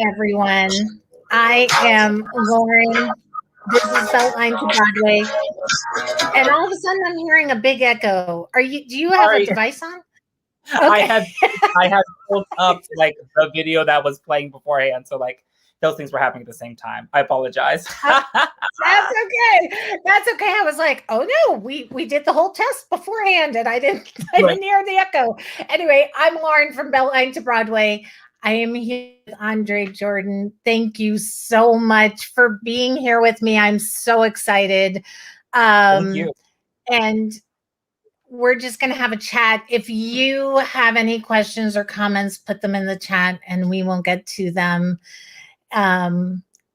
everyone. I am Lauren. This is Beltline to Broadway. And all of a sudden I'm hearing a big echo. Do you have a Sorry. device on? I Okay. had pulled up like the video that was playing beforehand, so like those things were happening at the same time. I apologize. That's okay. That's okay. I was like, oh no, we did the whole test beforehand and I didn't hear the echo. Anyway, I'm Lauren from Beltline to Broadway. I am here with Andre Jordan. Thank you so much for being here with me. I'm so excited. Thank you. And we're just going to have a chat. If you have any questions or comments, put them in the chat and we will get to them.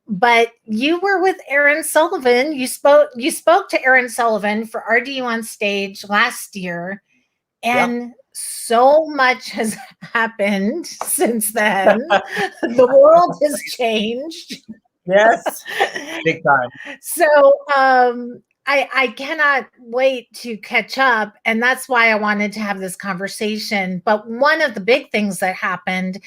But you were with Aaron Sullivan. You spoke to Aaron Sullivan for RDU on Stage last year. And so much has happened since then. The world has changed. Yes, big time. So I cannot wait to catch up. And that's why I wanted to have this conversation. But one of the big things that happened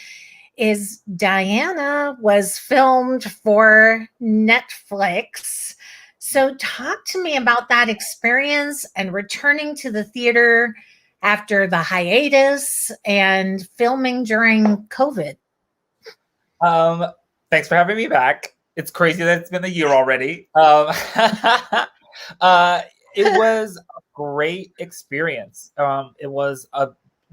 is Diana was filmed for Netflix. So talk to me about that experience and returning to the theater after the hiatus and filming during COVID. Thanks for having me back. It's crazy that it's been a year already. It was a great experience. It was a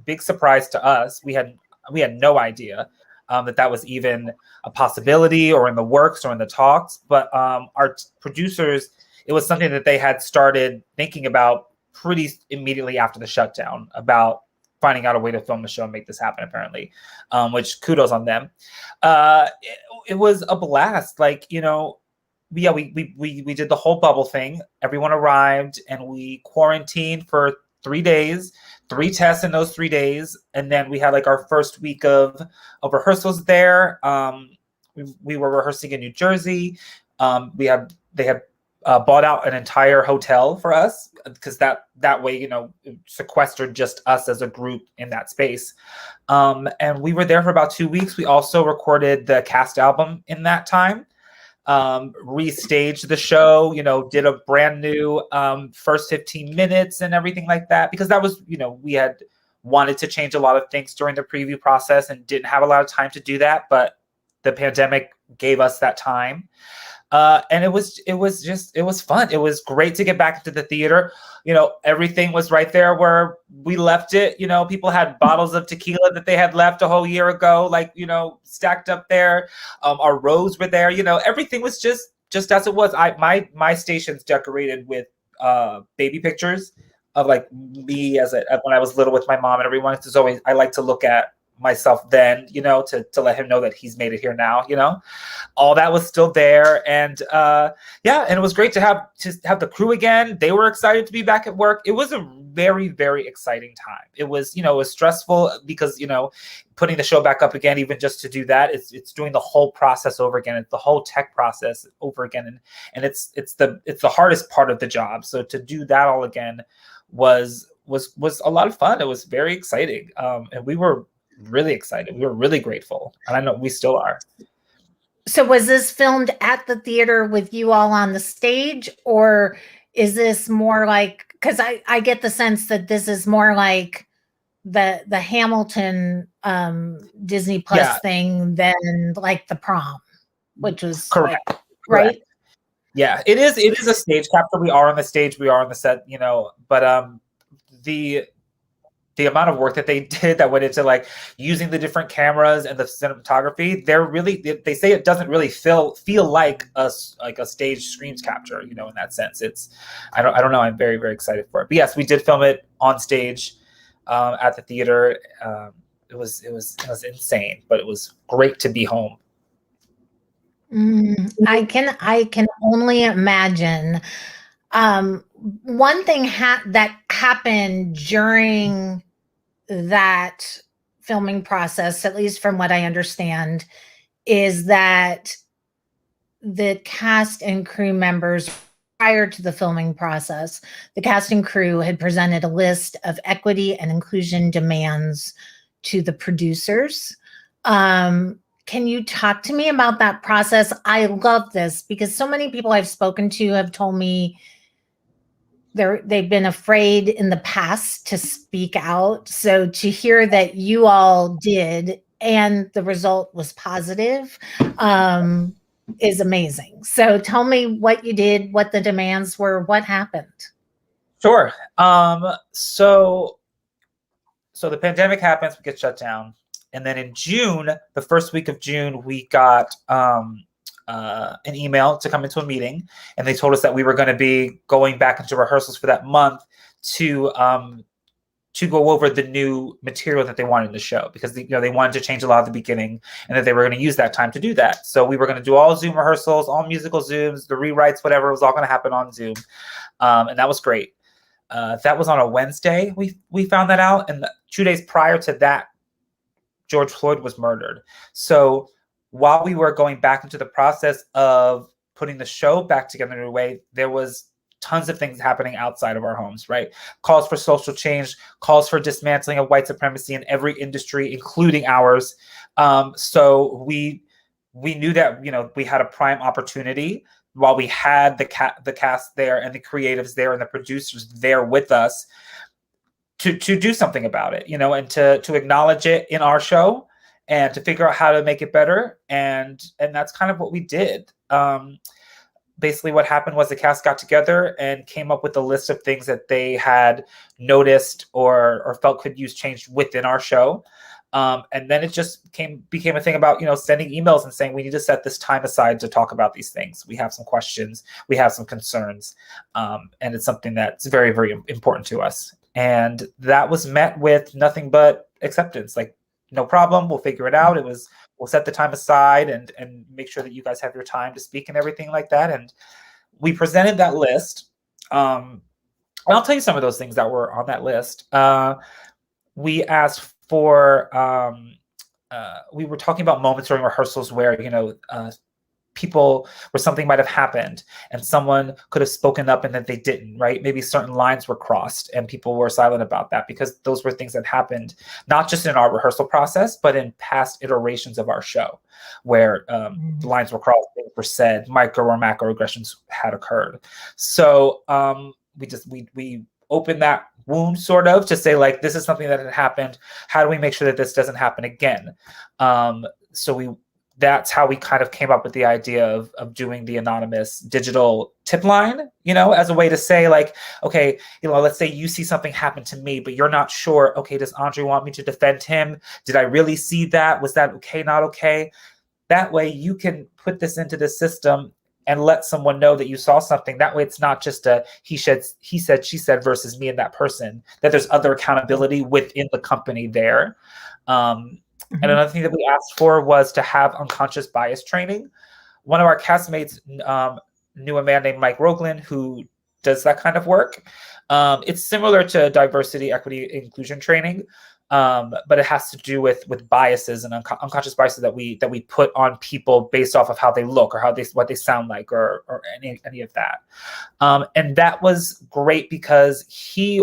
big surprise to us. We had no idea that was even a possibility or in the works or in the talks. But our producers, it was something that they had started thinking about pretty immediately after the shutdown, about finding out a way to film the show and make this happen, apparently, which kudos on them. It was a blast. Like, we did the whole bubble thing. Everyone arrived and we quarantined for 3 days, 3 tests in those 3 days. And then we had like our first week of rehearsals there. We were rehearsing in New Jersey. They had bought out an entire hotel for us because that way, sequestered just us as a group in that space. And we were there for about 2 weeks. We also recorded the cast album in that time. Restaged the show, did a brand new first 15 minutes and everything like that, because that was, we had wanted to change a lot of things during the preview process and didn't have a lot of time to do that, but the pandemic gave us that time. And it was fun. It was great to get back into the theater. Everything was right there where we left it. People had bottles of tequila that they had left a whole year ago, stacked up there. Our rows were there. Everything was just as it was. My station's decorated with baby pictures of like me when I was little with my mom and everyone. It's always, I like to look at myself then, to let him know that he's made it here now. All that was still there. And and it was great to have the crew again. They were excited to be back at work. It was a very, very exciting time. It was, it was stressful because, putting the show back up again, even just to do that, it's doing the whole process over again. It's the whole tech process over again. And it's the hardest part of the job. So to do that all again was a lot of fun. It was very exciting. And we were really excited. We were really grateful. And I know we still are. So was this filmed at the theater with you all on the stage, or is this more like, because I get the sense that this is more like the Hamilton Disney Plus thing than like the prom, which was correct. Right? Yeah, it is a stage capture. We are on the stage, we are on the set, but the amount of work that they did that went into like using the different cameras and the cinematography, they say it doesn't really feel like a stage screens capture, in that sense. I don't know. I'm very, very excited for it. But yes, we did film it on stage at the theater. It was insane, but it was great to be home. I can only imagine. One thing that happened during that filming process, at least from what I understand, is that the cast and crew members, prior to the filming process, the cast and crew had presented a list of equity and inclusion demands to the producers. can you talk to me about that process? I love this because so many people I've spoken to have told me they've been afraid in the past to speak out. So to hear that you all did and the result was positive is amazing. So tell me what you did, what the demands were, what happened. Sure. So the pandemic happens, we get shut down. And then in June, the first week of June, we got an email to come into a meeting, and they told us that we were going to be going back into rehearsals for that month to go over the new material that they wanted in the show, because they wanted to change a lot at the beginning, and that they were going to use that time to do that. So we were going to do all Zoom rehearsals, all musical Zooms, the rewrites, whatever, it was all going to happen on Zoom, and that was great. That was on a Wednesday. We found that out, and 2 days prior to that, George Floyd was murdered. So while we were going back into the process of putting the show back together in a way, there was tons of things happening outside of our homes, right? Calls for social change, calls for dismantling of white supremacy in every industry, including ours. So we knew that we had a prime opportunity, while we had the cast there and the creatives there and the producers there with us, to do something about it, and to acknowledge it in our show and to figure out how to make it better. And that's kind of what we did. Basically what happened was the cast got together and came up with a list of things that they had noticed or felt could use change within our show. And then it just became a thing about, sending emails and saying, we need to set this time aside to talk about these things. We have some questions, we have some concerns. And it's something that's very, very important to us. And that was met with nothing but acceptance. Like, no problem, we'll figure it out. We'll set the time aside and make sure that you guys have your time to speak and everything like that. And we presented that list. And I'll tell you some of those things that were on that list. We asked for, we were talking about moments during rehearsals where, people, where something might have happened and someone could have spoken up and that they didn't, right? Maybe certain lines were crossed and people were silent about that, because those were things that happened, not just in our rehearsal process, but in past iterations of our show, where lines were crossed, things were said, micro or macro aggressions had occurred. So we opened that wound, sort of, to say, like, this is something that had happened. How do we make sure that this doesn't happen again? That's how we kind of came up with the idea of doing the anonymous digital tip line, as a way to say, like, okay, let's say you see something happen to me, but you're not sure, okay, does Andre want me to defend him? Did I really see that? Was that okay, not okay? That way you can put this into the system and let someone know that you saw something. That way it's not just a he said, she said versus me and that person, that there's other accountability within the company there. And another thing that we asked for was to have unconscious bias training. One of our castmates knew a man named Mike Roglin who does that kind of work. It's similar to diversity, equity, inclusion training, but it has to do with biases and unconscious biases that we put on people based off of how they look or what they sound like or any of that. And that was great because he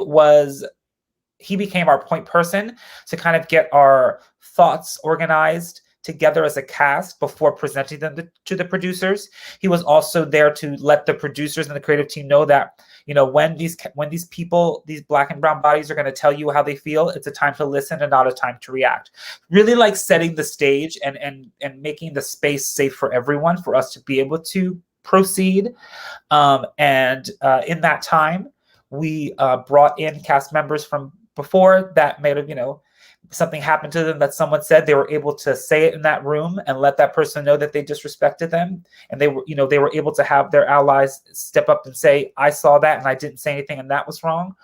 became our point person to kind of get our thoughts organized together as a cast before presenting them to the producers. He was also there to let the producers and the creative team know that, when these people, these Black and brown bodies, are going to tell you how they feel, it's a time to listen and not a time to react. Really, like, setting the stage and making the space safe for everyone, for us to be able to proceed. And in that time, we brought in cast members from before that may have, something happened to them that someone said, they were able to say it in that room and let that person know that they disrespected them. And they were able to have their allies step up and say, I saw that and I didn't say anything and that was wrong.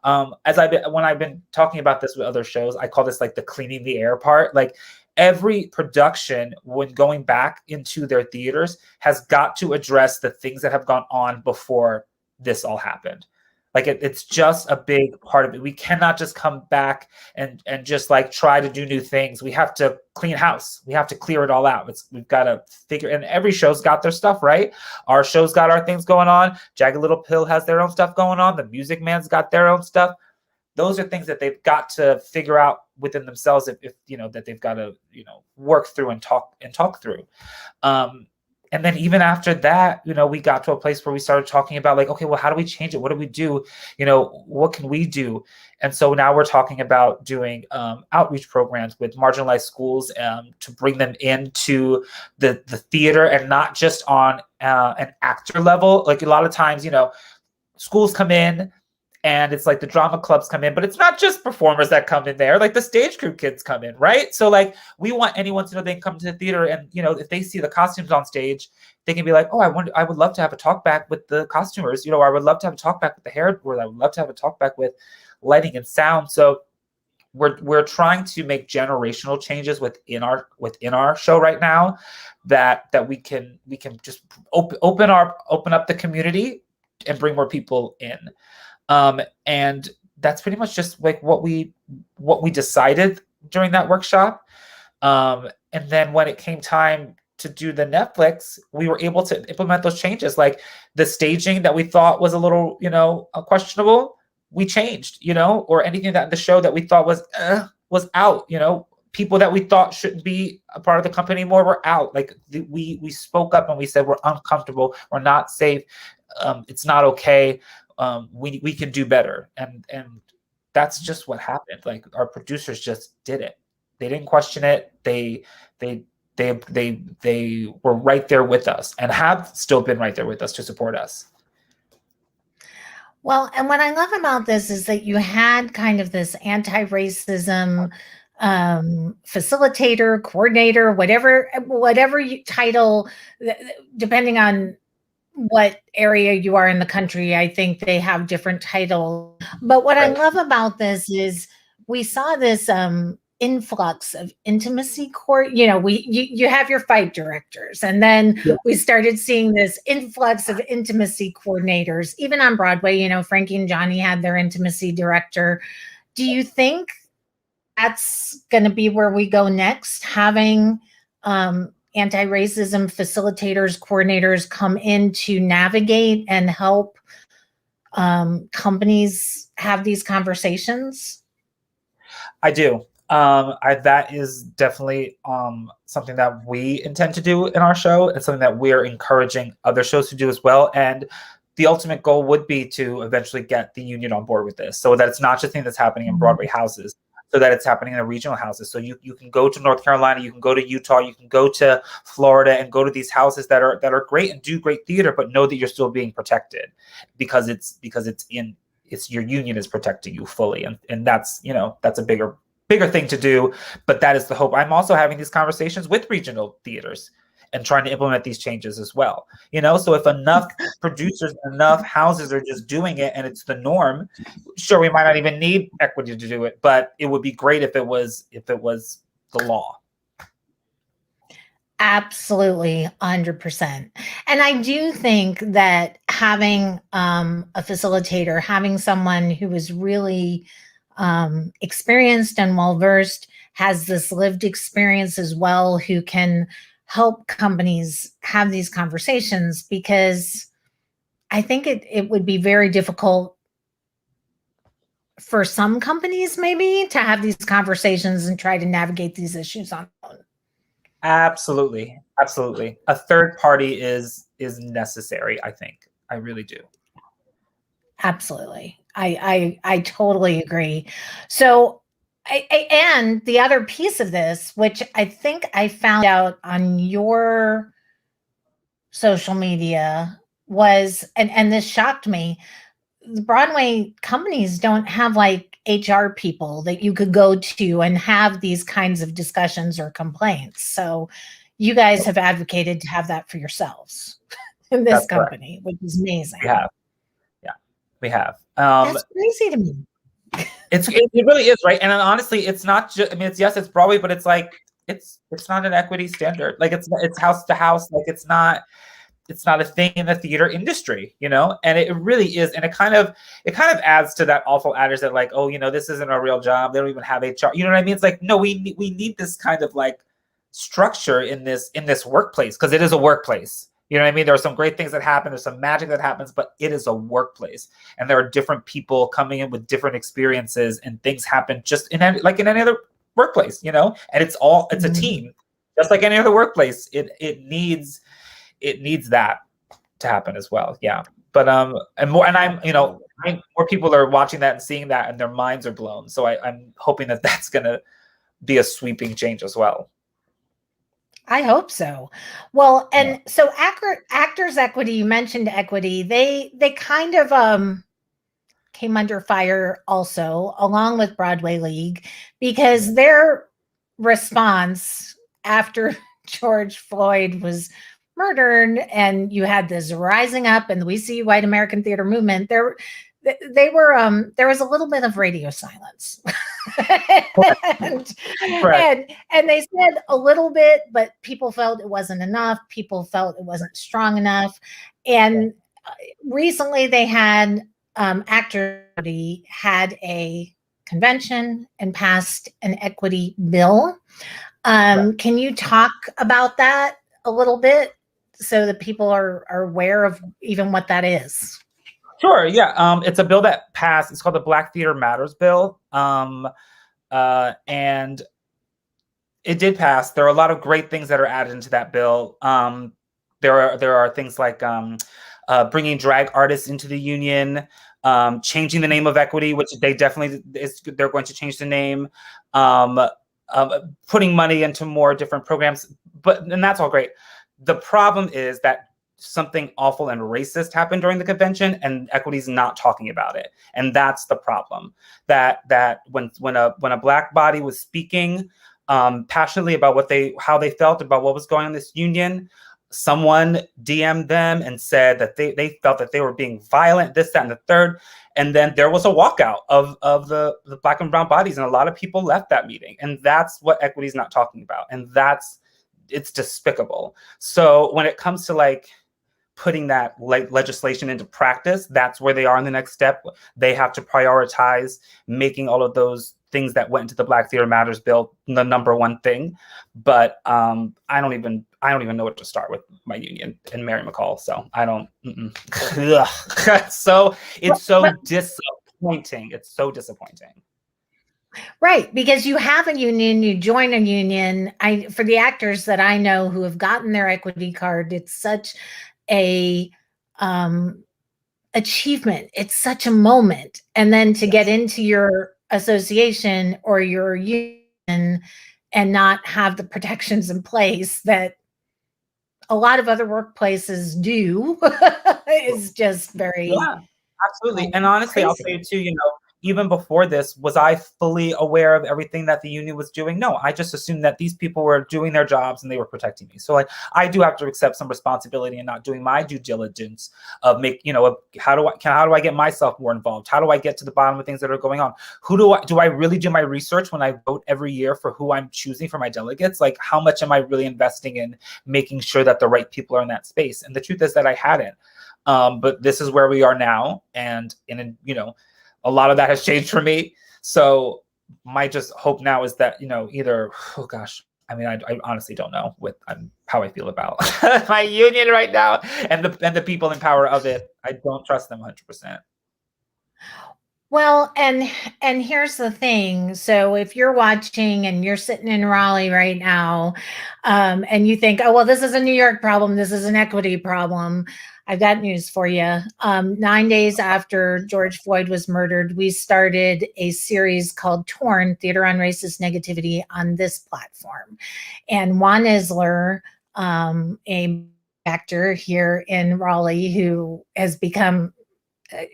When I've been talking about this with other shows, I call this like the cleaning the air part. Like, every production, when going back into their theaters, has got to address the things that have gone on before this all happened. Like, it's just a big part of it. We cannot just come back and just like try to do new things. We have to clean house. We have to clear it all out. We've got to figure, and every show's got their stuff, right? Our show's got our things going on. Jagged Little Pill has their own stuff going on. The Music Man's got their own stuff. those are things that they've got to figure out within themselves, if that they've got to work through and talk through. And then even after that, we got to a place where we started talking about like, okay, well, how do we change it? What do we do? What can we do? And so now we're talking about doing outreach programs with marginalized schools to bring them into the theater, and not just on an actor level. Like a lot of times, schools come in, and it's like the drama clubs come in, but it's not just performers that come in there. Like the stage crew kids come in, right? So like we want anyone to know they can come to the theater, and if they see the costumes on stage, they can be like, oh, I would love to have a talk back with the costumers. I would love to have a talk back with the hair, or I would love to have a talk back with lighting and sound. So we're trying to make generational changes within our show right now, that we can just open up the community and bring more people in. And that's pretty much just like what we decided during that workshop. And then when it came time to do the Netflix, we were able to implement those changes. Like the staging that we thought was a little, questionable, we changed, or anything that the show that we thought was out, people that we thought shouldn't be a part of the company anymore were out. Like we spoke up and we said, we're uncomfortable, we're not safe. It's not okay. We can do better. And that's just what happened. Like our producers just did it. They didn't question it. They were right there with us, and have still been right there with us to support us. Well, and what I love about this is that you had kind of this anti-racism facilitator, coordinator, whatever you title, depending on what area you are in the country. I think they have different titles. But what I love about this is we saw this influx of intimacy you have your fight directors, and then we started seeing this influx of intimacy coordinators. Even on Broadway, Frankie and Johnny had their intimacy director. Do you think that's going to be where we go next, having anti-racism facilitators, coordinators come in to navigate and help companies have these conversations? I do. That is definitely something that we intend to do in our show, and something that we're encouraging other shows to do as well. And the ultimate goal would be to eventually get the union on board with this, so that it's not just a thing that's happening in Broadway houses, so that it's happening in the regional houses. So you can go to North Carolina, you can go to Utah, you can go to Florida, and go to these houses that are great and do great theater, but know that you're still being protected because your union is protecting you fully. And that's a bigger thing to do, but that is the hope. I'm also having these conversations with regional theaters and trying to implement these changes as well. So if enough producers, enough houses are just doing it and it's the norm, sure, we might not even need equity to do it, but it would be great if it was the law. Absolutely, 100%. And I do think that having a facilitator, having someone who is really experienced and well-versed, has this lived experience as well, who can help companies have these conversations, because I think it would be very difficult for some companies maybe to have these conversations and try to navigate these issues on their own. Absolutely. A third party is necessary, I think. I really do. Absolutely. I totally agree. So, and the other piece of this, which I think I found out on your social media, was, and this shocked me, the Broadway companies don't have like HR people that you could go to and have these kinds of discussions or complaints. So you guys have advocated to have that for yourselves in this company, which is amazing. We have. That's crazy to me. It really is, right? And honestly, it's not just, it's Broadway, but it's like, it's not an equity standard. Like it's house to house. Like it's not a thing in the theater industry, and it really is. And it kind of adds to that awful adage that like, oh, this isn't a real job. They don't even have HR. You know what I mean? It's like, no, we need this kind of like structure in this workplace, because it is a workplace. You know what I mean? There are some great things that happen. There's some magic that happens, but it is a workplace, and there are different people coming in with different experiences, and things happen just in any other workplace, you know. And it's a team, just like any other workplace. It needs that to happen as well. Yeah, but more people are watching that and seeing that, and their minds are blown. So I'm hoping that that's gonna be a sweeping change as well. I hope so. Well, and so actors equity, you mentioned equity. They kind of came under fire also, along with Broadway League, because their response after George Floyd was murdered and you had this rising up and We See White American Theater movement, there was a little bit of radio silence. and they said a little bit, but people felt it wasn't enough. People felt it wasn't strong enough. And recently they had Actors had a convention and passed an equity bill. Can you talk about that a little bit so that people are aware of even what that is? Sure. Yeah. It's a bill that passed. It's called the Black Theater Matters Bill. And it did pass. There are a lot of great things that are added into that bill. There are things like bringing drag artists into the union, changing the name of equity, which they're going to change the name, putting money into more different programs. And that's all great. The problem is that something awful and racist happened during the convention, and equity's not talking about it. And that's the problem. That when a Black body was speaking passionately about how they felt about what was going on in this union, someone DM'd them and said that they felt that they were being violent, this, that, and the third. And then there was a walkout of the Black and brown bodies, and a lot of people left that meeting. And that's what equity's not talking about. And it's despicable. So when it comes to putting that legislation into practice, that's where they are in the next step. They have to prioritize making all of those things that went into the Black Theater Matters bill the number one thing. But I don't even know what to start with my union and Mary McCall. So I don't. So it's so disappointing. It's so disappointing. Right, because you have a union, you join a union. For the actors that I know who have gotten their equity card, it's such a achievement. It's such a moment. And then to get into your association or your union and not have the protections in place that a lot of other workplaces do is just very absolutely. And honestly, crazy. I'll say too, even before this, was I fully aware of everything that the union was doing? No, I just assumed that these people were doing their jobs and they were protecting me. So I do have to accept some responsibility in not doing my due diligence of how do I get myself more involved? How do I get to the bottom of things that are going on? Do I really do my research when I vote every year for who I'm choosing for my delegates? How much am I really investing in making sure that the right people are in that space? And the truth is that I hadn't. But this is where we are now. And a lot of that has changed for me. So my just hope now is that, either, I honestly don't know how I feel about my union right now and the people in power of it. I don't trust them 100%. Well, and here's the thing. So if you're watching and you're sitting in Raleigh right now, and you think, oh, well, this is a New York problem, this is an equity problem, I've got news for you. 9 days after George Floyd was murdered, we started a series called Torn, Theater on Racist Negativity, on this platform. And Juan Isler, a actor here in Raleigh who has become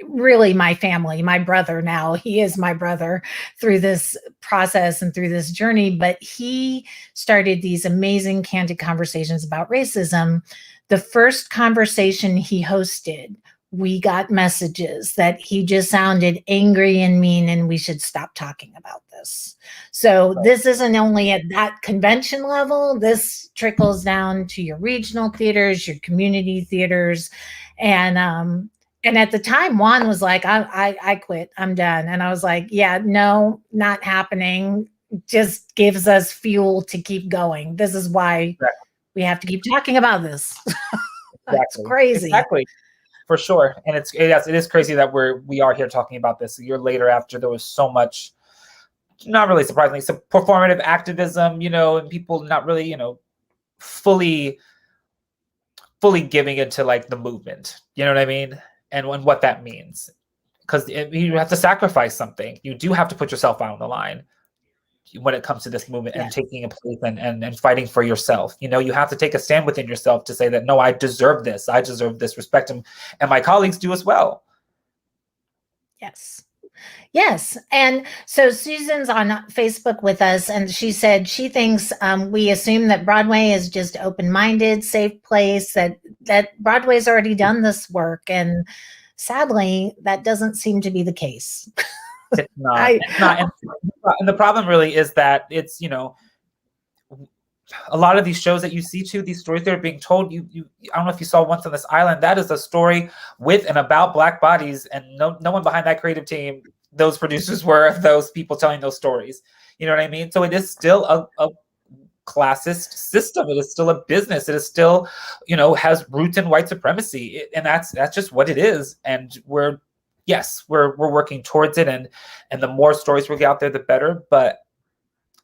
really my family, my brother now. He is my brother through this process and through this journey. But he started these amazing candid conversations about racism. The first conversation he hosted, we got messages that he just sounded angry and mean and we should stop talking about this. So this isn't only at that convention level, this trickles down to your regional theaters, your community theaters. And at the time, Juan was like, I quit, I'm done. And I was like, yeah, no, not happening. Just gives us fuel to keep going. This is why we have to keep talking about this. It's Exactly. crazy. Exactly. For sure. And it is crazy that we are here talking about this a year later after there was so much, not really surprisingly, some performative activism, and people not really, fully giving into like the movement. You know what I mean? And what that means. Because you have to sacrifice something. You do have to put yourself out on the line when it comes to this movement and taking a place and fighting for yourself. You have to take a stand within yourself to say that, no, I deserve this. I deserve this respect. And my colleagues do as well. Yes. Yes. And so Susan's on Facebook with us, and she said she thinks we assume that Broadway is just open-minded, safe place, that Broadway's already done this work. And sadly, that doesn't seem to be the case. It's not. It's not. And the problem really is that it's, a lot of these shows that you see too, these stories that are being told, I don't know if you saw Once on This Island, that is a story with and about Black bodies, and no one behind that creative team, those producers were those people telling those stories. You know what I mean? So it is still a classist system. It is still a business. It is still, has roots in white supremacy. And that's just what it is. And we're working towards it. And the more stories we get out there, the better. But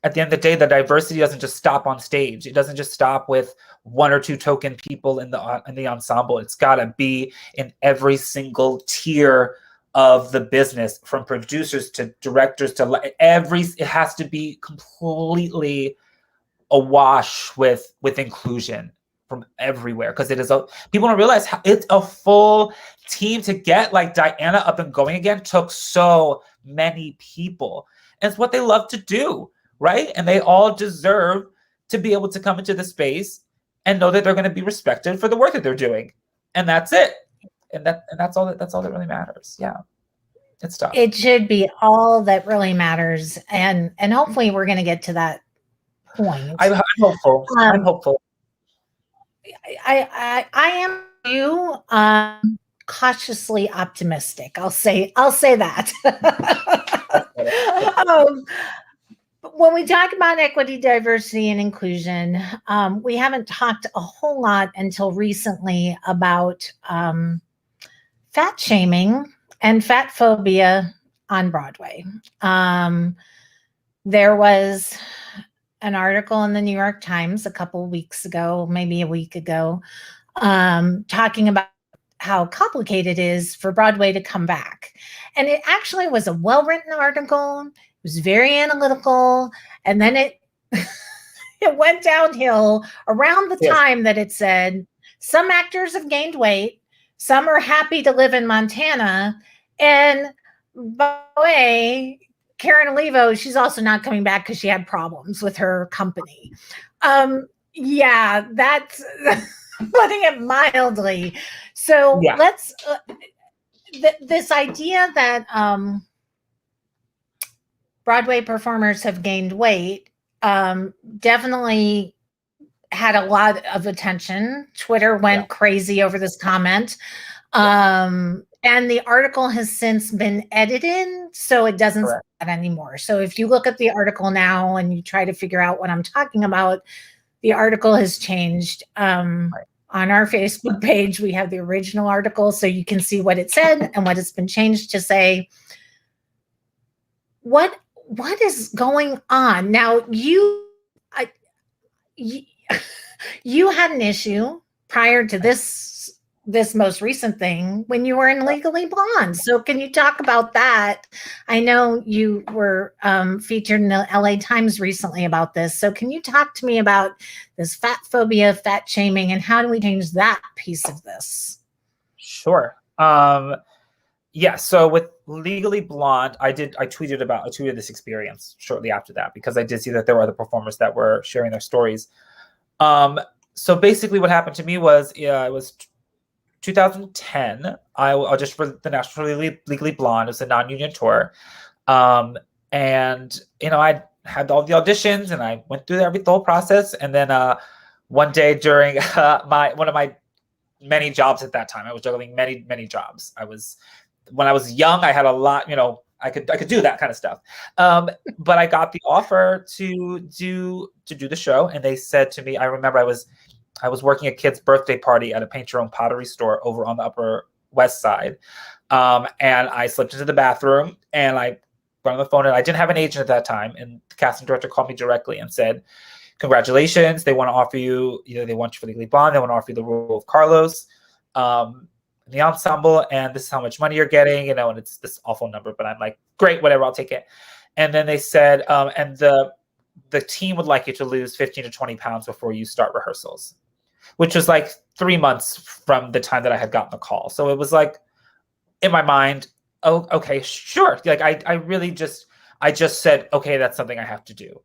at the end of the day, the diversity doesn't just stop on stage. It doesn't just stop with one or two token people in the ensemble. It's got to be in every single tier of the business, from producers to directors to it has to be completely awash with inclusion from everywhere, because people don't realize it's a full team to get like Diana up and going again. Took so many people, and it's what they love to do. Right? And they all deserve to be able to come into the space and know that they're going to be respected for the work that they're doing. And that's it. And that's all that really matters. Yeah. It's tough. It should be all that really matters. And hopefully we're going to get to that point. I'm hopeful. I'm hopeful. I am cautiously optimistic. I'll say that. When we talk about equity, diversity, and inclusion, we haven't talked a whole lot until recently about fat shaming and fat phobia on Broadway. There was an article in the New York Times a couple of weeks ago, maybe a week ago, talking about how complicated it is for Broadway to come back. And it actually was a well-written article. It was very analytical, and then it went downhill around the time that it said some actors have gained weight, some are happy to live in Montana, and by the way, Karen Olivo, she's also not coming back because she had problems with her company. That's putting it mildly. So let's this idea that Broadway performers have gained weight definitely had a lot of attention. Twitter went crazy over this comment. And the article has since been edited, so it doesn't say that anymore. So if you look at the article now and you try to figure out what I'm talking about, the article has changed. On our Facebook page, we have the original article, so you can see what it said and what it's been changed to say. What is going on now? You had an issue prior to this most recent thing when you were in Legally Blonde. So can you talk about that? I know you were featured in the LA Times recently about this. So can you talk to me about this fat phobia, fat shaming, and how do we change that piece of this? Sure. So with Legally Blonde, I tweeted this experience shortly after that, because I did see that there were other performers that were sharing their stories. So basically what happened to me was, it was 2010. I auditioned for the National Legally Blonde. It was a non-union tour. And I had all the auditions and I went through the whole process. And then one day during one of my many jobs at that time, I was juggling many jobs. When I was young, I had a lot, I could do that kind of stuff. But I got the offer to do the show, and they said to me, I remember I was I was working a kid's birthday party at a paint your own pottery store over on the Upper West Side. And I slipped into the bathroom and I got on the phone, and I didn't have an agent at that time. And the casting director called me directly and said, congratulations. They want to offer you, they want you for Legally Blonde. They want to offer you the role of Carlos in the ensemble. And this is how much money you're getting, and it's this awful number, but I'm like, great, whatever, I'll take it. And then they said, and the team would like you to lose 15 to 20 pounds before you start rehearsals, which was like 3 months from the time that I had gotten the call. So it was like, in my mind, oh, okay, sure. Like I just said, okay, that's something I have to do.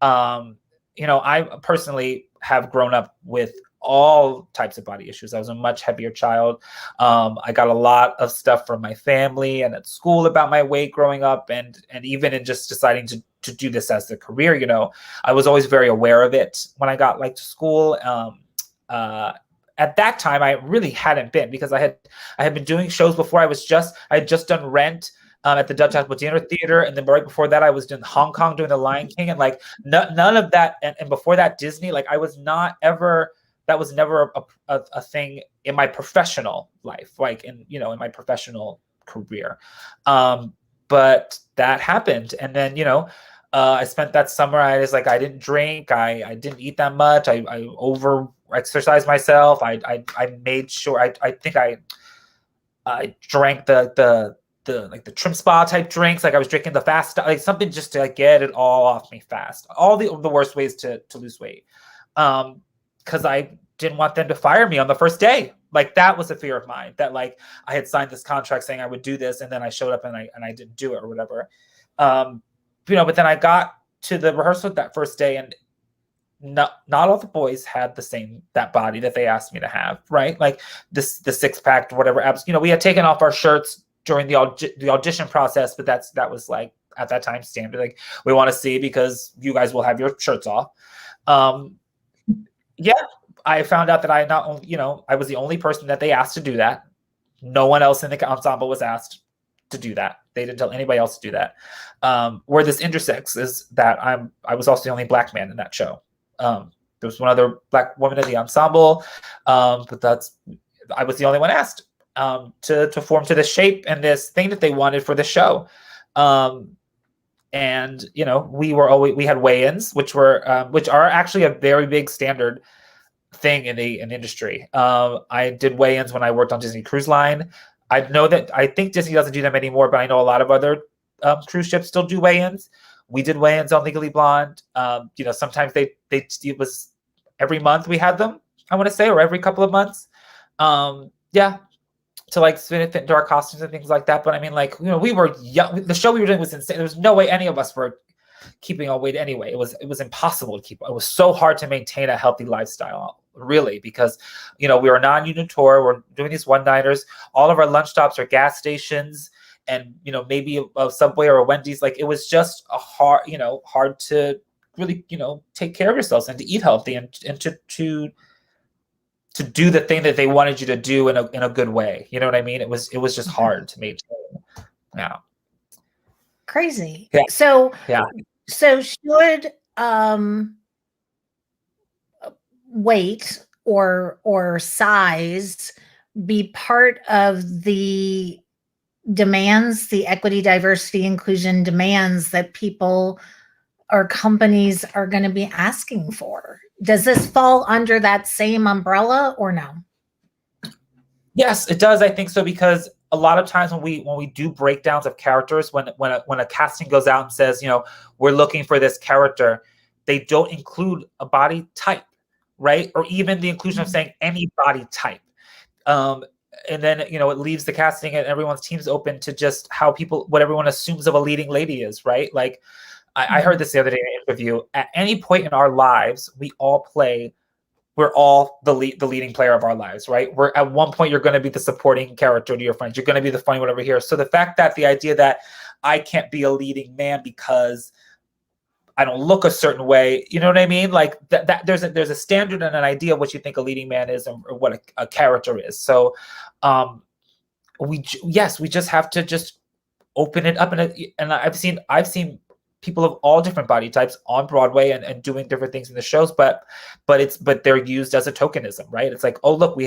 I personally have grown up with all types of body issues. I was a much heavier child. I got a lot of stuff from my family and at school about my weight growing up, and even in just deciding to do this as a career. I was always very aware of it when I got to school. At that time, I really hadn't been, because I had been doing shows before. I had just done Rent at the Dutch Hospital Theater, and then right before that, I was in Hong Kong doing The Lion King, and none of that, and before that, Disney. I was not ever. That was never a thing in my professional life, in my professional career. But that happened, and then I spent that summer. I didn't drink. I didn't eat that much. I over exercised myself. I made sure. I think I drank the trim spa type drinks. I was drinking the fast, something just to get it all off me fast. All the worst ways to lose weight. Because I didn't want them to fire me on the first day. That was a fear of mine, that I had signed this contract saying I would do this, and then I showed up and I didn't do it or whatever. But then I got to the rehearsal that first day, and not all the boys had that body that they asked me to have, right? The six pack, whatever abs. We had taken off our shirts during the audition process, but that was at that time standard. We want to see, because you guys will have your shirts off. Yeah, I found out that I not only, I was the only person that they asked to do that. No one else in the ensemble was asked to do that. They didn't tell anybody else to do that. Where this intersex is that I was also the only Black man in that show. There was one other Black woman in the ensemble, but I was the only one asked to form to the shape and this thing that they wanted for the show. And we had weigh-ins, which are actually a very big standard thing in the industry. I did weigh-ins when I worked on Disney Cruise Line. I think Disney doesn't do them anymore, but I know a lot of other cruise ships still do weigh-ins. We did weigh-ins on Legally Blonde. Sometimes it was every month we had them, I want to say, or every couple of months. To fit into our costumes and things like that. But I mean, we were young. The show we were doing was insane. There was no way any of us were keeping our weight anyway. It was impossible to keep. It was so hard to maintain a healthy lifestyle, really, because we were a non-union tour. We're doing these one-nighters. All of our lunch stops are gas stations, and maybe a Subway or a Wendy's. It was just hard to really take care of yourselves and to eat healthy and to do the thing that they wanted you to do in a good way. You know what I mean? It was just hard to maintain. Yeah. Crazy. Yeah. So yeah. So should weight or size be part of the demands, the equity, diversity, inclusion demands that people or companies are going to be asking for? Does this fall under that same umbrella or no? Yes, it does. I think so, because a lot of times when we do breakdowns of characters, when a casting goes out and says, we're looking for this character, they don't include a body type, right? Or even the inclusion of saying any body type. And then, it leaves the casting and everyone's teams open to just what everyone assumes of a leading lady is, right? I heard this the other day in an interview. At any point in our lives, we're all the leading player of our lives, right? We're at one point, you're going to be the supporting character to your friends. You're going to be the funny whatever here. So the fact that the idea that I can't be a leading man because I don't look a certain way, you know what I mean? That there's a standard and an idea of what you think a leading man is or what a character is. So we just have to just open it up. And I've seen people of all different body types on Broadway and doing different things in the shows, but they're used as a tokenism, right? It's like, oh, look, we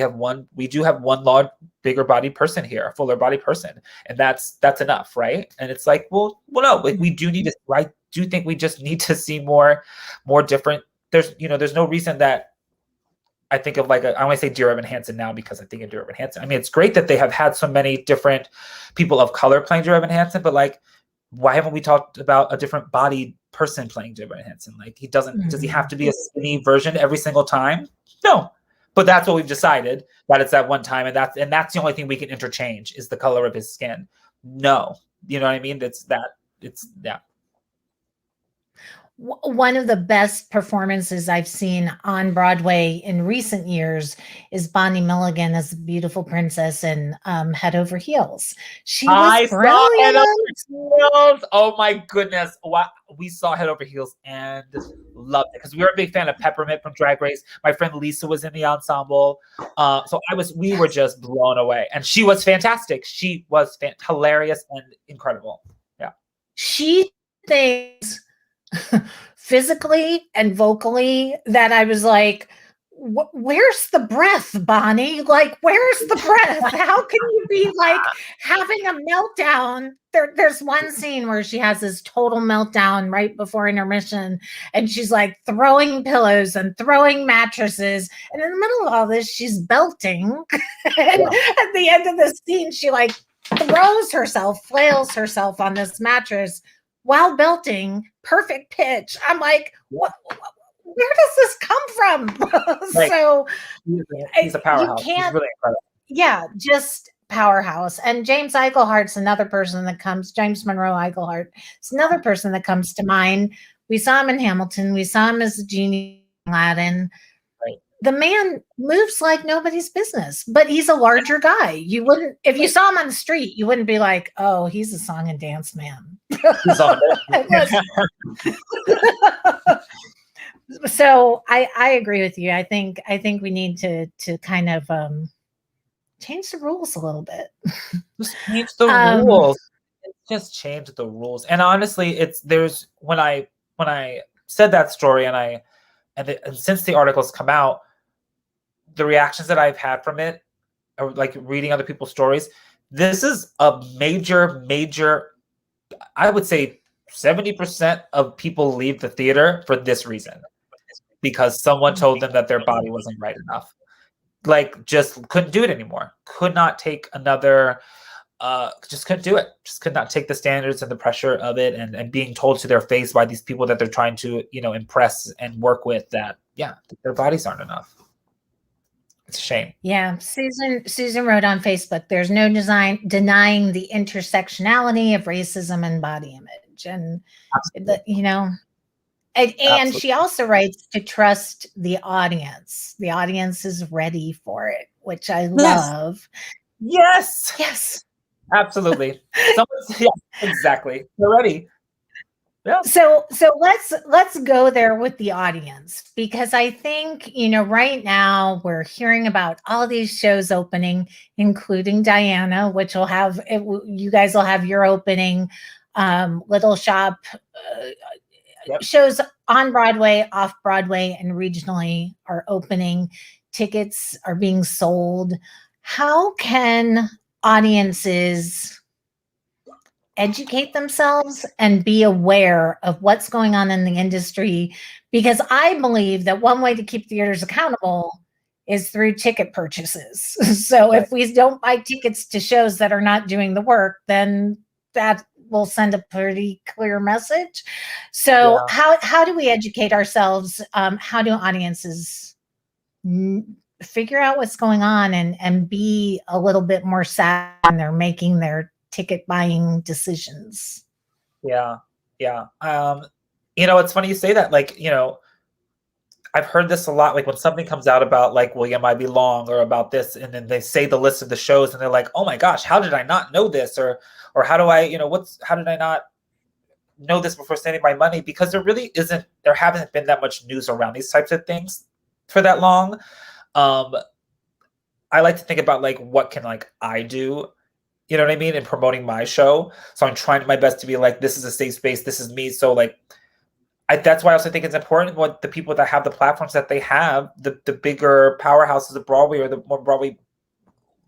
do have one large, bigger body person here, a fuller body person, and that's enough, right? And it's like, well, no, like we do need to. I do think we just need to see more different. There's no reason that. I think of like, I want to say Dear Evan Hansen now because I think of Dear Evan Hansen. I mean, it's great that they have had so many different people of color playing Dear Evan Hansen, but like, why haven't we talked about a different bodied person playing Dear Evan Hansen? Like, does he have to be a skinny version every single time? No, but that's what we've decided, that it's that one time, and that's the only thing we can interchange is the color of his skin. No, you know what I mean? Yeah. One of the best performances I've seen on Broadway in recent years is Bonnie Milligan as the beautiful princess in Head Over Heels. She was brilliant. Saw Head Over Heels. Oh my goodness. Wow. We saw Head Over Heels and loved it because we were a big fan of Peppermint from Drag Race. My friend Lisa was in the ensemble. We were just blown away. And she was fantastic. She was hilarious and incredible. Yeah. She thinks physically and vocally that I was like, where's the breath, Bonnie? Like, where's the breath? How can you be like having a meltdown? There's one scene where she has this total meltdown right before intermission, and she's like throwing pillows and throwing mattresses. And in the middle of all this, she's belting. And at the end of the scene, she like flails herself on this mattress while belting, perfect pitch. I'm like, what? Where does this come from? Like, so he's a powerhouse. He's really incredible. Yeah, just powerhouse. And James Eichelhart's another person that comes. James Monroe Eichelhart is another person that comes to mind. We saw him in Hamilton. We saw him as the genie in Aladdin. Right. The man moves like nobody's business, but he's a larger guy. You wouldn't, if you saw him on the street, you wouldn't be like, oh, he's a song and dance man. So I agree with you. I think we need to kind of change the rules a little bit. Just change the rules. Just change the rules. And honestly, when I said that story and since the articles come out, the reactions that I've had from it, or like reading other people's stories, this is a major, I would say 70% of people leave the theater for this reason, because someone told them that their body wasn't right enough. Like, just couldn't do it anymore. Could not take another, just couldn't do it. Just could not take the standards and the pressure of it, and being told to their face by these people that they're trying to, impress and work with, that, their bodies aren't enough. It's a shame. Yeah. Susan wrote on Facebook, there's no denying the intersectionality of racism and body image. And, and she also writes to trust the audience. The audience is ready for it, which I love. Yes. Absolutely. Exactly. They're ready. Yeah. So let's go there with the audience, because I think, right now we're hearing about all these shows opening, including Diana, which will have, you guys will have your opening, Little Shop, shows on Broadway, off Broadway, and regionally are opening. Tickets are being sold. How can audiences educate themselves and be aware of what's going on in the industry? Because I believe that one way to keep theaters accountable is through ticket purchases. So if we don't buy tickets to shows that are not doing the work, then that will send a pretty clear message. So how do we educate ourselves? How do audiences figure out what's going on and be a little bit more savvy when they're making their ticket buying decisions? Yeah. It's funny you say that. Like, I've heard this a lot. Like, when something comes out about like William Ivy Long or about this, and then they say the list of the shows, and they're like, oh my gosh, how did I not know this? Or how do I, how did I not know this before spending my money? Because there hasn't been that much news around these types of things for that long. I like to think about like, what can like I do you know what I mean, and promoting my show. So I'm trying my best to be like, this is a safe space, this is me. So like, that's why I also think it's important what the people that have the platforms that they have, the bigger powerhouses of Broadway or the more Broadway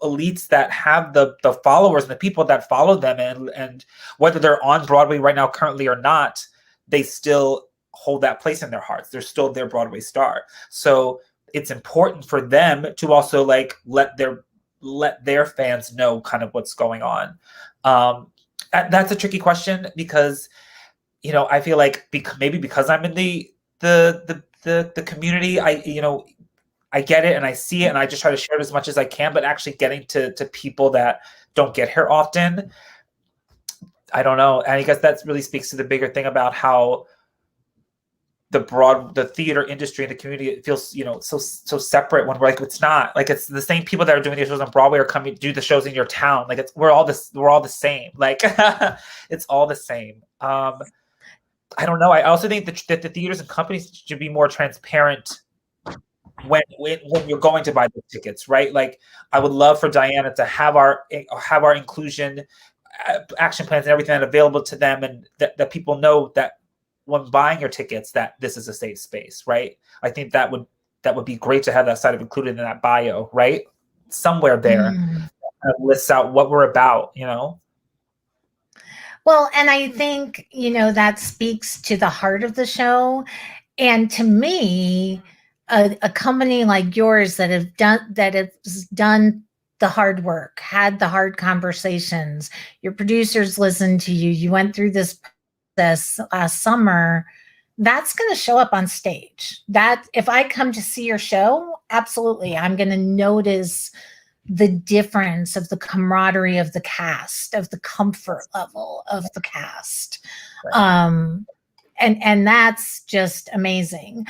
elites that have the followers and the people that follow them, and whether they're on Broadway right now currently or not, they still hold that place in their hearts. They're still their Broadway star. So it's important for them to also like let their fans know kind of what's going on. That's a tricky question because, you know, I feel like maybe because I'm in the community, I get it and I see it and I just try to share it as much as I can, but actually getting to people that don't get here often, I don't know. And I guess that really speaks to the bigger thing about how the theater industry and the community, it feels, you know, so separate when we're like, it's not like, it's the same people that are doing these shows on Broadway are coming to do the shows in your town. Like we're all the same. Like it's all the same. I don't know. I also think that the theaters and companies should be more transparent when you're going to buy the tickets, right? Like I would love for Diana to have our inclusion action plans and everything available to them, and that people know that when buying your tickets that this is a safe space, right? I think that would be great to have that side of included in that bio, right? Somewhere there that lists out what we're about, you know? Well, and I think, you know, that speaks to the heart of the show. And to me, a company like yours that has done the hard work, had the hard conversations, your producers listened to you, you went through this process last summer, that's going to show up on stage. That if I come to see your show, absolutely, I'm going to notice the difference of the camaraderie of the cast, of the comfort level of the cast. Right. And that's just amazing.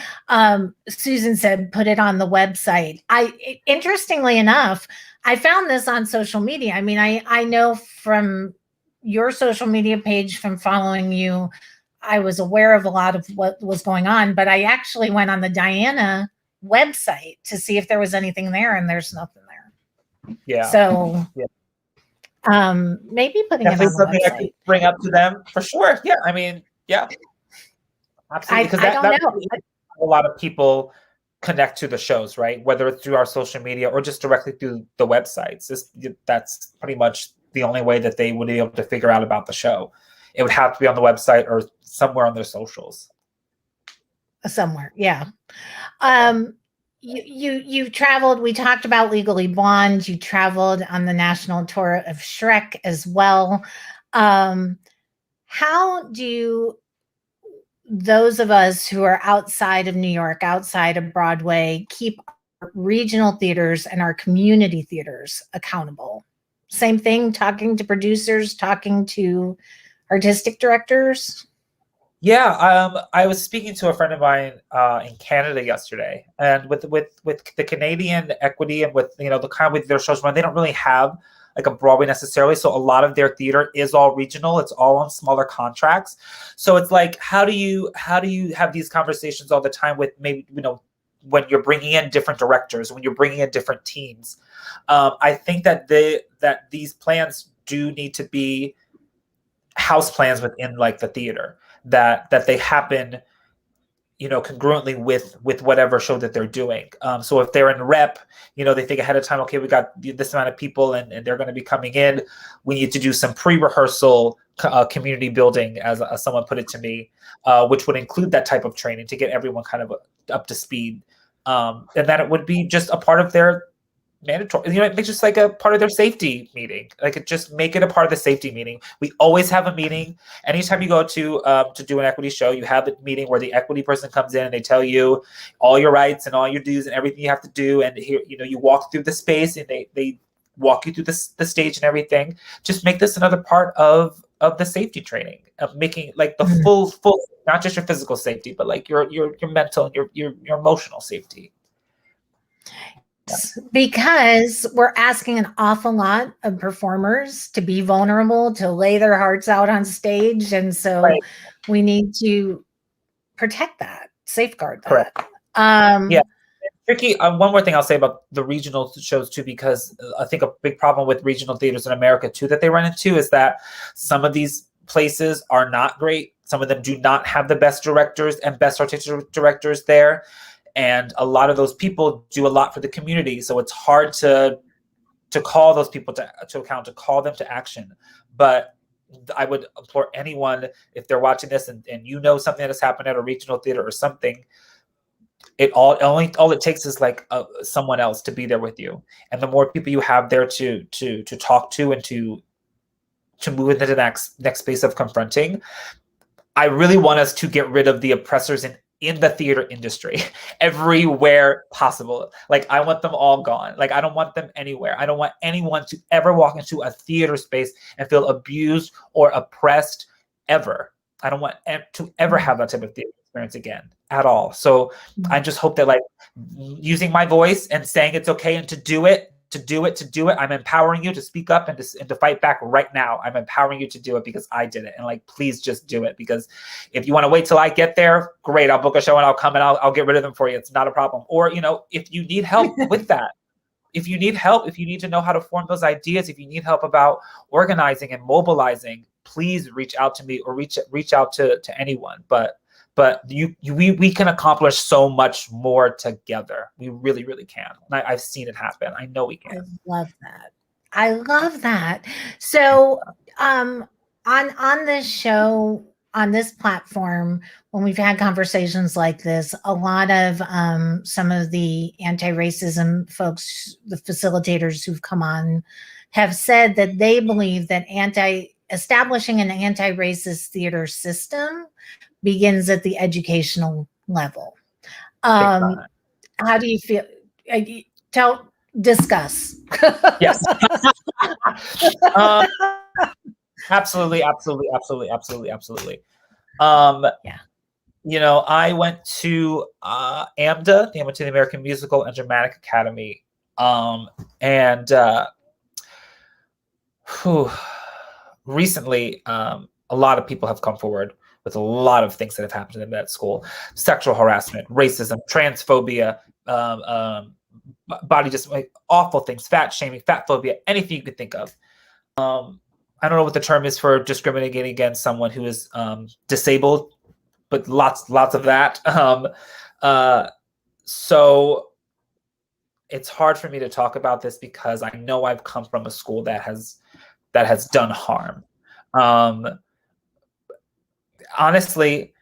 Susan said, put it on the website. Interestingly enough, I found this on social media. I mean, I know from your social media page, from following you, I was aware of a lot of what was going on, but I actually went on the Diana website to see if there was anything there, and there's nothing there. Yeah. So, maybe putting definitely it on the something website. I could bring up to them for sure. Yeah, I mean, yeah, absolutely. Because I don't know. A lot of people connect to the shows, right? Whether it's through our social media or just directly through the websites. That's pretty much the only way that they would be able to figure out about the show. It would have to be on the website or somewhere on their socials. Somewhere, yeah. You traveled. We talked about Legally Blonde. You traveled on the national tour of Shrek as well. How do those of us who are outside of New York, outside of Broadway, keep our regional theaters and our community theaters accountable? Same thing, talking to producers, talking to artistic directors. Yeah, I was speaking to a friend of mine in Canada yesterday, and with the Canadian equity and with, you know, the kind of with their shows run, they don't really have like a Broadway necessarily. So a lot of their theater is all regional. It's all on smaller contracts. So it's like, how do you have these conversations all the time with, maybe, you know, when you're bringing in different directors, when you're bringing in different teams? I think that these plans do need to be house plans within like the theater, that they happen, you know, congruently with whatever show that they're doing. So if they're in rep, you know, they think ahead of time, okay, we got this amount of people and they're going to be coming in. We need to do some pre-rehearsal community building, as someone put it to me, which would include that type of training to get everyone kind of up to speed. And that it would be just a part of their mandatory, you know, it's just like a part of their safety meeting. Like, it just make it a part of the safety meeting. We always have a meeting. Anytime you go to do an equity show, you have a meeting where the equity person comes in and they tell you all your rights and all your dues and everything you have to do. And here, you know, you walk through the space and they walk you through the stage and everything. Just make this another part of the safety training, of making like the full, not just your physical safety, but like your mental and your emotional safety. Because we're asking an awful lot of performers to be vulnerable, to lay their hearts out on stage. And so we need to protect that, safeguard that. Yeah. tricky. One more thing I'll say about the regional shows too, because I think a big problem with regional theaters in America too that they run into is that some of these places are not great. Some of them do not have the best directors and best artistic directors there, and a lot of those people do a lot for the community. So it's hard to call those people to account, to call them to action. But I would implore anyone, if they're watching this and you know something that has happened at a regional theater or something, all it takes is like someone else to be there with you, and the more people you have there to talk to and to move into the next space of confronting. I really want us to get rid of the oppressors in the theater industry everywhere possible. Like, I want them all gone. Like, I don't want them anywhere. I don't want anyone to ever walk into a theater space and feel abused or oppressed ever. I don't want to ever have that type of theater experience again at all. So I just hope that, like, using my voice and saying it's okay and to do it, I'm empowering you to speak up and to fight back right now. I'm empowering you to do it because I did it. And, like, please just do it, because if you want to wait till I get there, great, I'll book a show and I'll come and I'll get rid of them for you. It's not a problem. Or, you know, if you need help with that, if you need help, if you need to know how to form those ideas, if you need help about organizing and mobilizing, please reach out to me or reach out to anyone. But we can accomplish so much more together. We really, really can. I've seen it happen. I know we can. I love that. So on this show, on this platform, when we've had conversations like this, a lot of some of the anti-racism folks, the facilitators who've come on, have said that they believe that establishing an anti-racist theater system begins at the educational level. How do you feel? Discuss. Yes. Absolutely. Yeah. You know, I went to AMDA. I went to the American Musical and Dramatic Academy. Recently, a lot of people have come forward with a lot of things that have happened in that school: sexual harassment, racism, transphobia, body just like awful things, fat shaming, fat phobia, anything you could think of. I don't know what the term is for discriminating against someone who is disabled, but lots of that. So it's hard for me to talk about this because I know I've come from a school that has done harm. Honestly,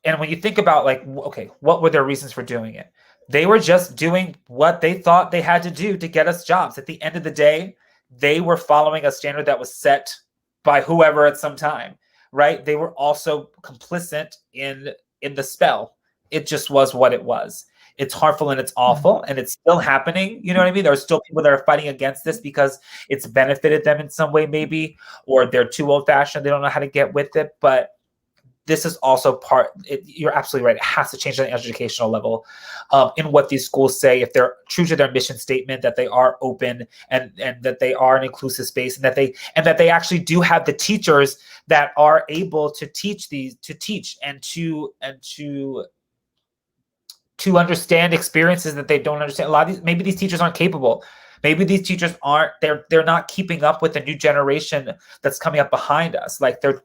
and when you think about, like, okay, what were their reasons for doing it? They were just doing what they thought they had to do to get us jobs. At the end of the day, they were following a standard that was set by whoever at some time, right? They were also complicit in the spell. It just was what it was. It's harmful and it's awful and it's still happening. You know what I mean? There are still people that are fighting against this because it's benefited them in some way, maybe, or they're too old-fashioned. They don't know how to get with it. But this is also you're absolutely right. It has to change on the educational level in what these schools say. If they're true to their mission statement, that they are open and that they are an inclusive space, and that they actually do have the teachers that are able to teach and to understand experiences that they don't understand. A lot of maybe these teachers aren't capable. Maybe these teachers aren't, they're not keeping up with the new generation that's coming up behind us. Like they're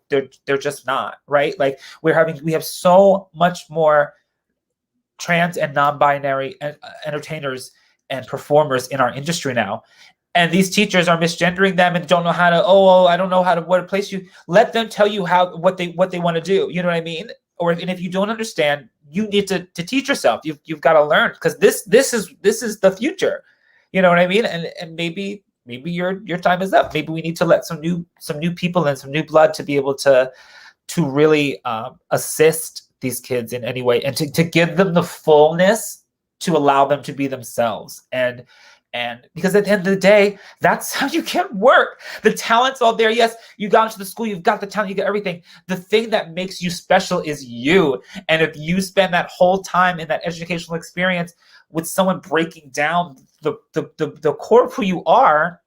just not, right? Like we have so much more trans and non-binary entertainers and performers in our industry now. And these teachers are misgendering them and don't know how to, I don't know where to place you. Let them tell you what they want to do. You know what I mean? And if you don't understand, you need to teach yourself. You've got to learn, because this is the future. You know what I mean? And maybe your time is up. Maybe we need to let some new people and some new blood to be able to really assist these kids in any way, and to give them the fullness to allow them to be themselves. And because at the end of the day, that's how you get work. The talent's all there. Yes, you got into the school, you've got the talent, you get everything. The thing that makes you special is you. And if you spend that whole time in that educational experience with someone breaking down the core of who you are,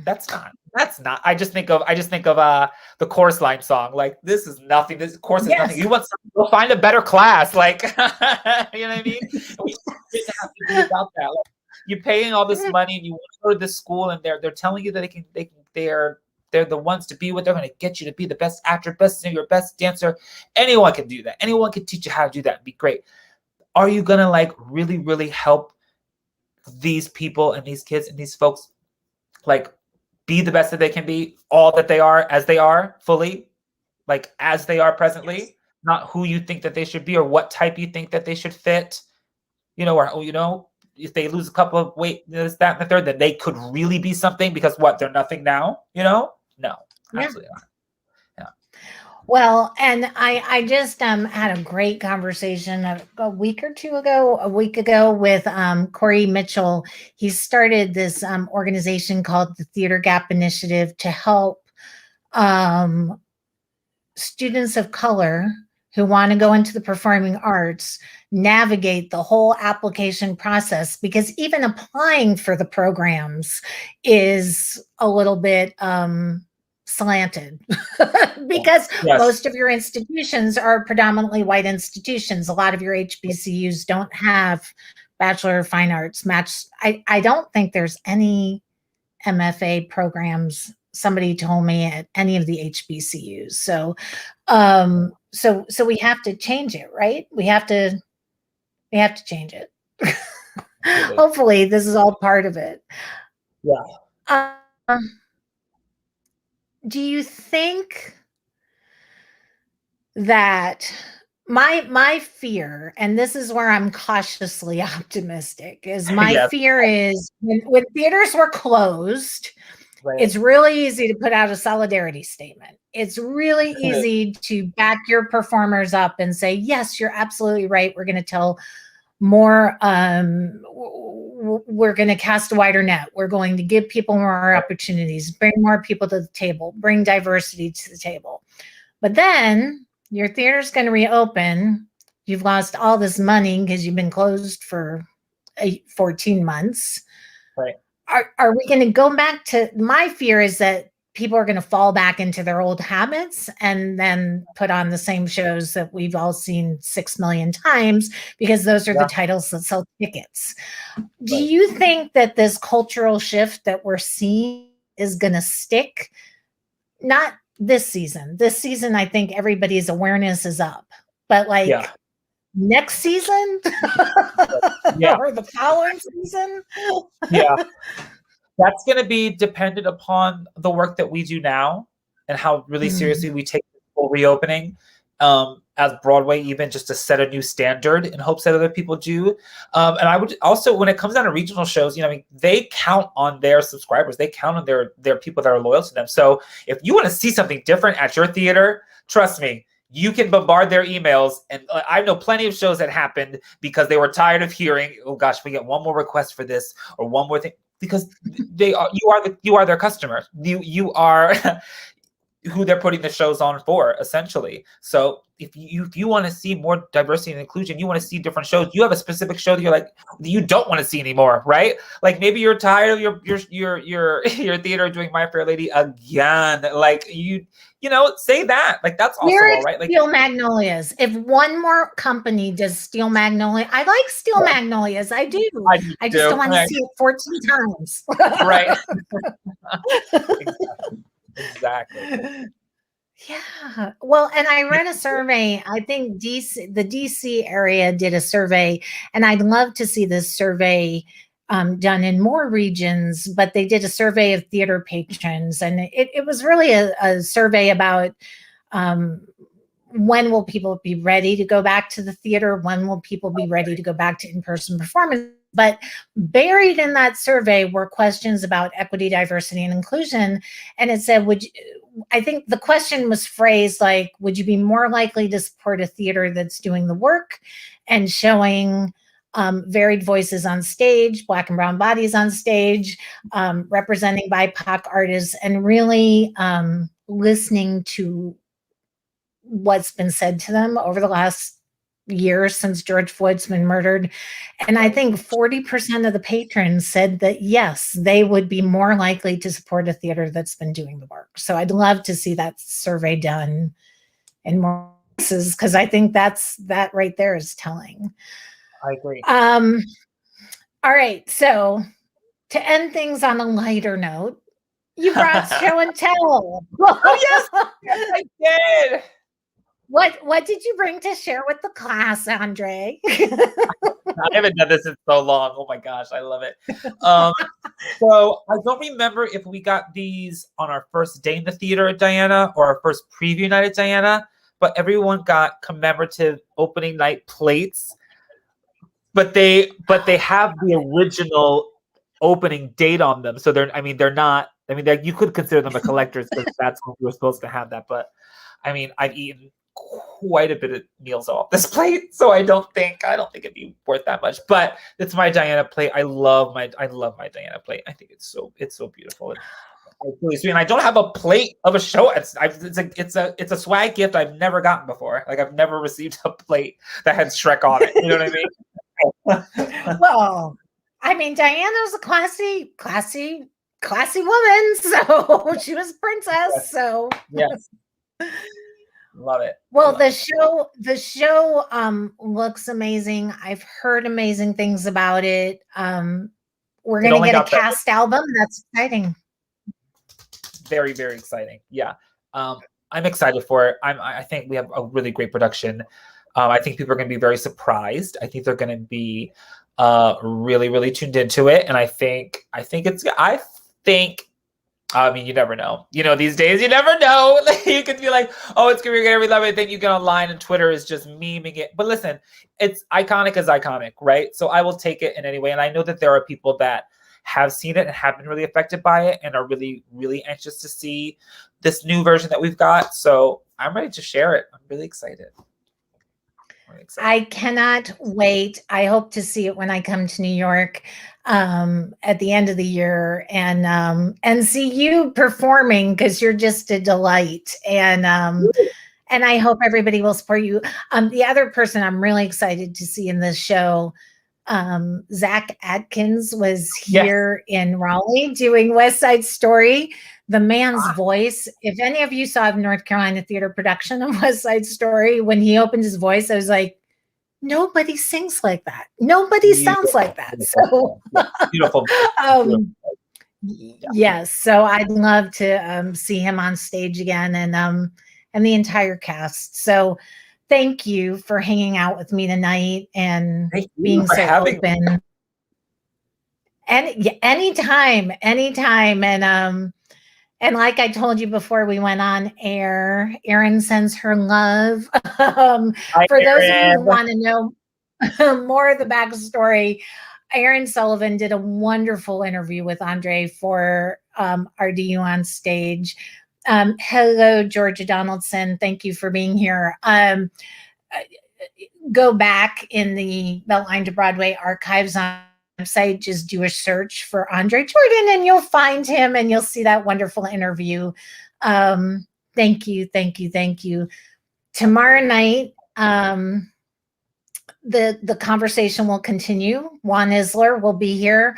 that's That's not. I just think of the chorus line song. Like, this is nothing. This course is nothing. Yes. You want something, go find a better class. Like, you know what I mean? We didn't have to be about that. Like, you're paying all this money and you want to go to this school and they're telling you that they're the ones to be with. They're going to get you to be the best actor, best singer, best dancer. Anyone can do that. Anyone can teach you how to do that and be great. Are you going to like really, really help these people and these kids and these folks like be the best that they can be, all that they are, as they are, fully, like as they are presently, yes. Not who you think that they should be or what type you think that they should fit, or if they lose a couple of weight, this, that, and the third, then they could really be something because what, they're nothing now, No, absolutely not. Well, and I just had a great conversation a week ago with Corey Mitchell. He started this organization called the Theater Gap Initiative to help students of color who want to go into the performing arts navigate the whole application process, because even applying for the programs is a little bit slanted because most of your institutions are predominantly white institutions. A lot of your HBCUs don't have Bachelor of Fine Arts match. I don't think there's any MFA programs, somebody told me, at any of the HBCUs. So so we have to change it, right? We have to change it. Hopefully this is all part of it. Yeah. Do you think that my fear, and this is where I'm cautiously optimistic, is my fear is when theaters were closed, right, it's really easy to put out a solidarity statement. It's really easy to back your performers up and say, yes, you're absolutely right. We're going to tell more, we're going to cast a wider net. We're going to give people more opportunities, bring more people to the table, bring diversity to the table. But then your theater's going to reopen. You've lost all this money because you've been closed for 14 months. Right. Are we going to go back to, my fear is that people are going to fall back into their old habits and then put on the same shows that we've all seen 6 million times because those are the titles that sell tickets. Do you think that this cultural shift that we're seeing is going to stick? Not this season. This season, I think everybody's awareness is up, but like next season or the following season? That's going to be dependent upon the work that we do now and how really seriously we take the full reopening as Broadway, even just to set a new standard in hopes that other people do. And I would also, when it comes down to regional shows, they count on their subscribers. They count on their people that are loyal to them. So if you want to see something different at your theater, trust me, you can bombard their emails. And I know plenty of shows that happened because they were tired of hearing, oh gosh, we get one more request for this or one more thing. Because you are their customer. You are who they're putting the shows on for, essentially. So if you want to see more diversity and inclusion, you want to see different shows. You have a specific show that you're like you don't want to see anymore, right? Like maybe you're tired of your theater doing My Fair Lady again. Like say that. Like that's also all right. Like Steel Magnolias. If one more company does Steel Magnolia, I like Steel Magnolias. I do. I just don't want to see it 14 times. Right. Exactly. Yeah. Well, and I read a survey. I think the DC area did a survey, and I'd love to see this survey done in more regions, but they did a survey of theater patrons, and it was really a survey about when will people be ready to go back to the theater? When will people be ready to go back to in-person performance? But buried in that survey were questions about equity, diversity, and inclusion. And it said, I think the question was phrased like, would you be more likely to support a theater that's doing the work and showing varied voices on stage, Black and brown bodies on stage, representing BIPOC artists, and really listening to what's been said to them over the last years since George Floyd's been murdered. And I think 40% of the patrons said that, yes, they would be more likely to support a theater that's been doing the work. So I'd love to see that survey done in more places, because I think that right there is telling. I agree. All right. So to end things on a lighter note, you brought show and tell. Oh, yes, yes, I did. What did you bring to share with the class, Andre? I haven't done this in so long. Oh my gosh, I love it. So I don't remember if we got these on our first day in the theater at Diana or our first preview night at Diana, but everyone got commemorative opening night plates. But they have the original opening date on them, so they're not. I mean, you could consider them a collector's because that's when we were supposed to have that. But I mean, I've eaten quite a bit of meals off this plate, so I don't think it'd be worth that much. But it's my Diana plate. I love my Diana plate. I think it's so beautiful. It's really sweet. And I don't have a plate of a show. It's a swag gift I've never gotten before. Like, I've never received a plate that had Shrek on it. You know what I mean? Well, I mean, Diana's a classy woman, so she was a princess. So yes, love it. Well, the show looks amazing. I've heard amazing things about it. We're gonna get a cast album. That's exciting. Very, very exciting. Yeah, I'm excited for it. I think we have a really great production. I think people are going to be very surprised. I think they're going to be really, really tuned into it. And I mean, you never know. You know, these days, you never know. You could be like, oh, it's going to be great. We love it. Then you get online and Twitter is just memeing it. But listen, it's iconic as iconic, right? So I will take it in any way. And I know that there are people that have seen it and have been really affected by it and are really, really anxious to see this new version that we've got. So I'm ready to share it. I'm really excited. I cannot wait. I hope to see it when I come to New York at the end of the year and see you performing, because you're just a delight. And I hope everybody will support you. The other person I'm really excited to see in this show, Zach Atkins, was here in Raleigh doing West Side Story. The man's voice, if any of you saw the North Carolina theater production of West Side Story, when he opened his voice, I was like, nobody sings like that. Nobody sounds like that. So beautiful. Yes. So I'd love to see him on stage again, and the entire cast. So thank you for hanging out with me tonight and being so open. And anytime. And like I told you before we went on air, Erin sends her love. For those of you who want to know more of the backstory, Erin Sullivan did a wonderful interview with Andre for RDU on Stage. Hello, Georgia Donaldson. Thank you for being here. Go back in the Beltline to Broadway archives on website, just do a search for Andre Jordan and you'll find him and you'll see that wonderful interview. Thank you. Tomorrow night, the conversation will continue. Juan Isler will be here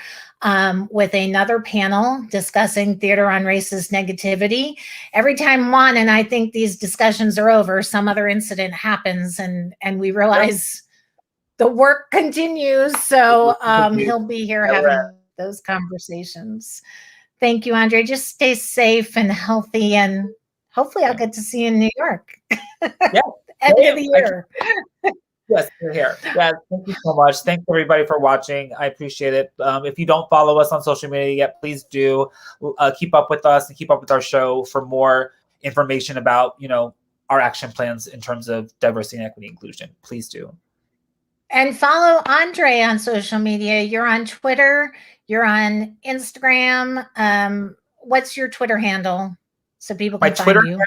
with another panel discussing theater on racist negativity. Every time Juan and I think these discussions are over, some other incident happens and we realize the work continues. So he'll be here having those conversations. Thank you, Andre. Just stay safe and healthy, and hopefully I'll get to see you in New York. Yeah. End of the year. Yes, you're here. Yeah, thank you so much. Thanks everybody for watching. I appreciate it. If you don't follow us on social media yet, please do. Keep up with us and keep up with our show for more information about, our action plans in terms of diversity and equity inclusion. Please do. And follow Andre on social media. You're on Twitter. You're on Instagram. What's your Twitter handle so people can find you?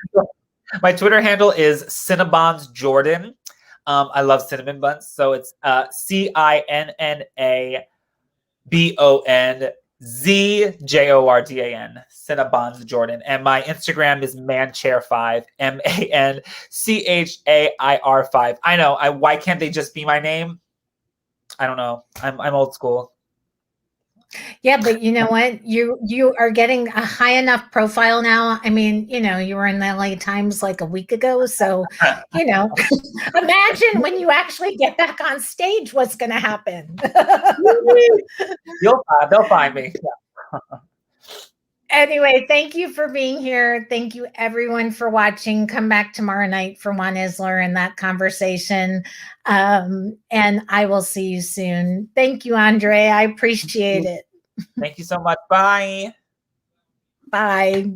My Twitter handle is Cinnabons Jordan. I love cinnamon buns, so it's CINNABON ZJORDAN, Cinnabon Jordan. And my Instagram is manchair5, MANCHAIR5. I know. Why can't they just be my name? I don't know. I'm old school. Yeah, but you know what? You are getting a high enough profile now. I mean, you were in the LA Times like a week ago, so imagine when you actually get back on stage, what's going to happen. They'll find me. Yeah. Anyway, thank you for being here. Thank you, everyone, for watching. Come back tomorrow night for Juan Isler and that conversation. And I will see you soon. Thank you, Andre. I appreciate it. Thank you so much. Bye. Bye.